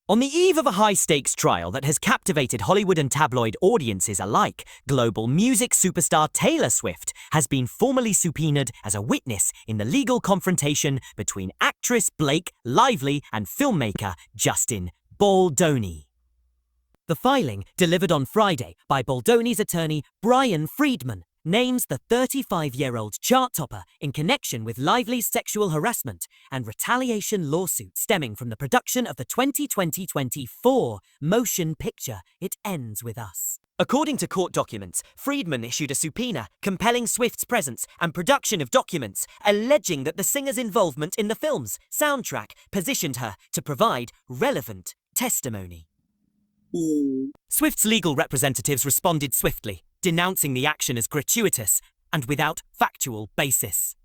On the eve of a high-stakes trial that has captivated Hollywood and tabloid audiences alike, global music superstar Taylor Swift has been formally subpoenaed as a witness in the legal confrontation between actress Blake Lively and filmmaker Justin Baldoni. The filing, delivered on Friday by Baldoni's attorney Brian Friedman, names the 35-year-old chart topper in connection with Lively's sexual harassment and retaliation lawsuit stemming from the production of the 2024 motion picture It Ends With Us. According to court documents, Friedman issued a subpoena compelling Swift's presence and production of documents alleging that the singer's involvement in the film's soundtrack positioned her to provide relevant testimony. Swift's legal representatives responded swiftly, denouncing the action as gratuitous and without factual basis.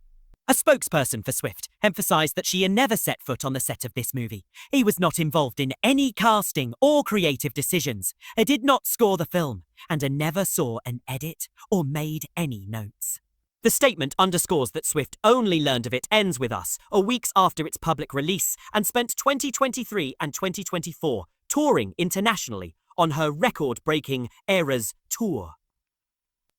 A spokesperson for Swift emphasized that she had never set foot on the set of this movie. He was not involved in any casting or creative decisions, did not score the film, and never saw an edit or made any notes. The statement underscores that Swift only learned of It Ends With Us weeks after its public release and spent 2023 and 2024 touring internationally on her record-breaking Eras tour.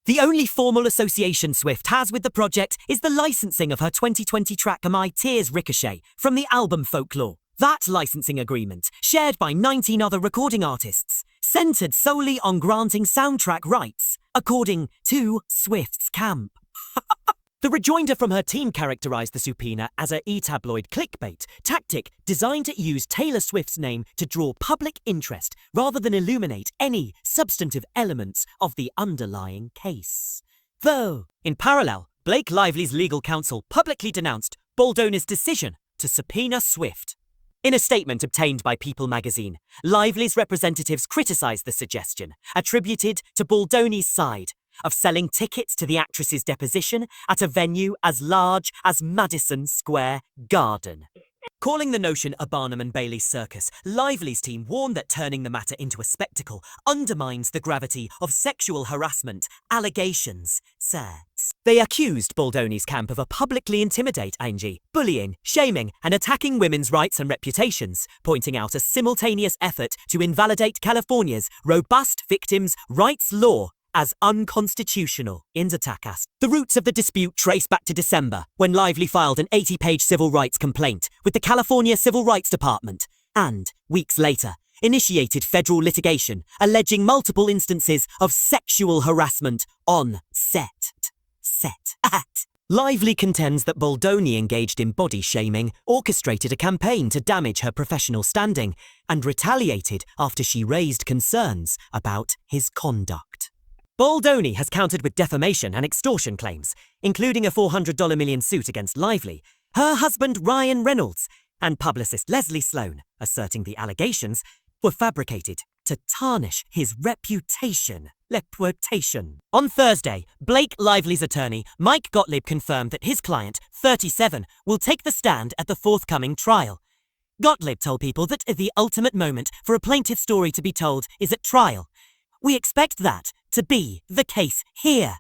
The only formal association Swift has with the project is the licensing of her 2020 track My Tears Ricochet from the album Folklore. That licensing agreement, shared by 19 other recording artists, centered solely on granting soundtrack rights, according to Swift's camp. The rejoinder from her team characterized the subpoena as a e-tabloid clickbait tactic designed to use Taylor Swift's name to draw public interest rather than illuminate any substantive elements of the underlying case. Though, in parallel, Blake Lively's legal counsel publicly denounced Baldoni's decision to subpoena Swift. In a statement obtained by People magazine, Lively's representatives criticized the suggestion, attributed to Baldoni's side, of selling tickets to the actress's deposition at a venue as large as Madison Square Garden. Calling the notion a Barnum and Bailey circus, Lively's team warned that turning the matter into a spectacle undermines the gravity of sexual harassment allegations. They accused Baldoni's camp of publicly intimidating, bullying, shaming, and attacking women's rights and reputations, pointing out a simultaneous effort to invalidate California's robust victims' rights law as unconstitutional. The roots of the dispute trace back to December, when Lively filed an 80-page civil rights complaint with the California Civil Rights Department, and, weeks later, initiated federal litigation alleging multiple instances of sexual harassment on set. Lively contends that Baldoni engaged in body shaming, orchestrated a campaign to damage her professional standing, and retaliated after she raised concerns about his conduct. Baldoni has countered with defamation and extortion claims, including a $400 million suit against Lively, her husband Ryan Reynolds, and publicist Leslie Sloan, asserting the allegations were fabricated to tarnish his reputation. On Thursday, Blake Lively's attorney Mike Gottlieb confirmed that his client, 37, will take the stand at the forthcoming trial. Gottlieb told People that the ultimate moment for a plaintiff's story to be told is at trial. We expect that to be the case here.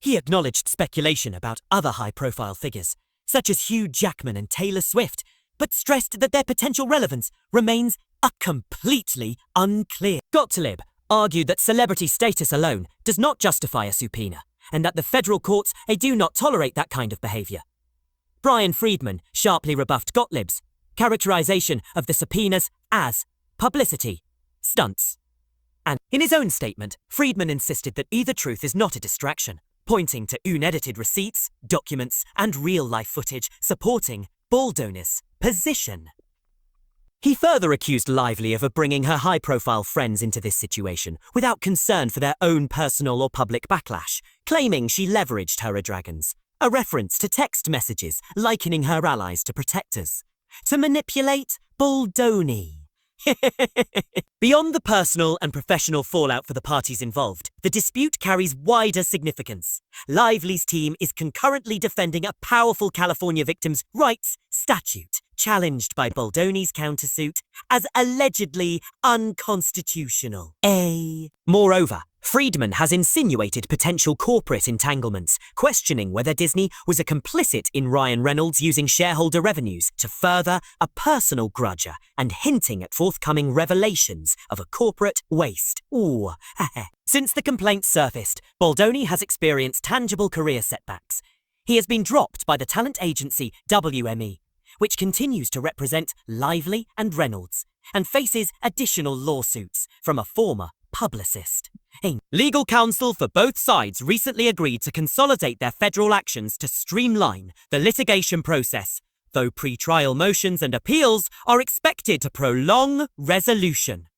He acknowledged speculation about other high-profile figures, such as Hugh Jackman and Taylor Swift, but stressed that their potential relevance remains completely unclear. Gottlieb argued that celebrity status alone does not justify a subpoena, and that the federal courts do not tolerate that kind of behavior. Brian Friedman sharply rebuffed Gottlieb's characterization of the subpoenas as publicity stunts. And in his own statement, Friedman insisted that either truth is not a distraction, pointing to unedited receipts, documents, and real-life footage supporting Baldoni's position. He further accused Lively of bringing her high-profile friends into this situation without concern for their own personal or public backlash, claiming she leveraged her dragons, a reference to text messages likening her allies to protectors, to manipulate Baldoni. Beyond the personal and professional fallout for the parties involved, the dispute carries wider significance. Lively's team is concurrently defending a powerful California victims' rights statute, challenged by Baldoni's countersuit as allegedly unconstitutional. Moreover, Friedman has insinuated potential corporate entanglements, questioning whether Disney was a complicit in Ryan Reynolds using shareholder revenues to further a personal grudge and hinting at forthcoming revelations of a corporate waste. Ooh. Since the complaints surfaced, Baldoni has experienced tangible career setbacks. He has been dropped by the talent agency WME, which continues to represent Lively and Reynolds, and faces additional lawsuits from a former publicist. Legal counsel for both sides recently agreed to consolidate their federal actions to streamline the litigation process, though pre-trial motions and appeals are expected to prolong resolution.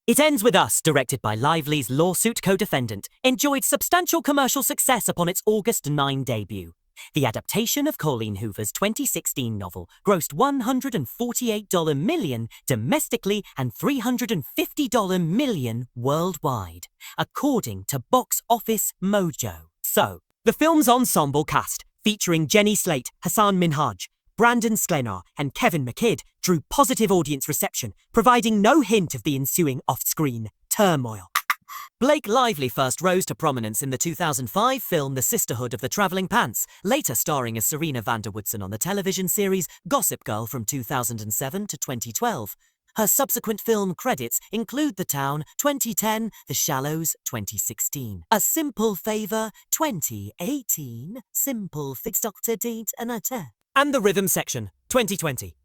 It Ends With Us, directed by Lively's lawsuit co-defendant, enjoyed substantial commercial success upon its August 9 debut. The adaptation of Colleen Hoover's 2016 novel grossed $148 million domestically and $350 million worldwide, according to Box Office Mojo. So, the film's ensemble cast, featuring Jenny Slate, Hassan Minhaj, Brandon Sklenar, and Kevin McKidd, drew positive audience reception, providing no hint of the ensuing off-screen turmoil. Blake Lively first rose to prominence in the 2005 film The Sisterhood of the Travelling Pants, later starring as Serena van der Woodsen on the television series Gossip Girl from 2007 to 2012. Her subsequent film credits include The Town, 2010, The Shallows, 2016, A Simple Favor, 2018, Simple Fix Dr. Deed and The Rhythm Section, 2020.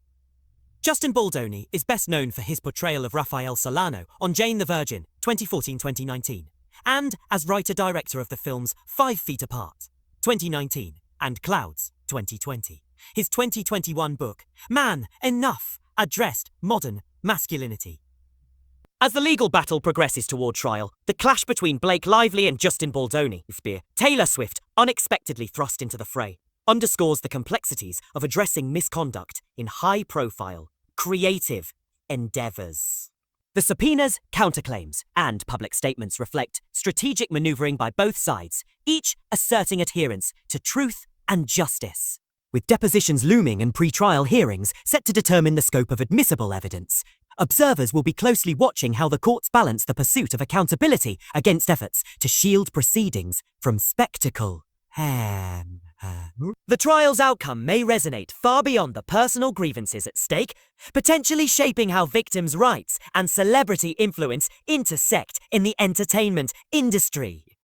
Justin Baldoni is best known for his portrayal of Raphael Solano on Jane the Virgin, 2014-2019, and as writer-director of the films 5 Feet Apart, 2019, and Clouds, 2020. His 2021 book, Man, Enough, addressed modern masculinity. As the legal battle progresses toward trial, the clash between Blake Lively and Justin Baldoni, Taylor Swift, unexpectedly thrust into the fray, underscores the complexities of addressing misconduct in high-profile, creative endeavors. The subpoenas, counterclaims, and public statements reflect strategic maneuvering by both sides, each asserting adherence to truth and justice. With depositions looming and pre-trial hearings set to determine the scope of admissible evidence, observers will be closely watching how the courts balance the pursuit of accountability against efforts to shield proceedings from spectacle. The trial's outcome may resonate far beyond the personal grievances at stake, potentially shaping how victims' rights and celebrity influence intersect in the entertainment industry.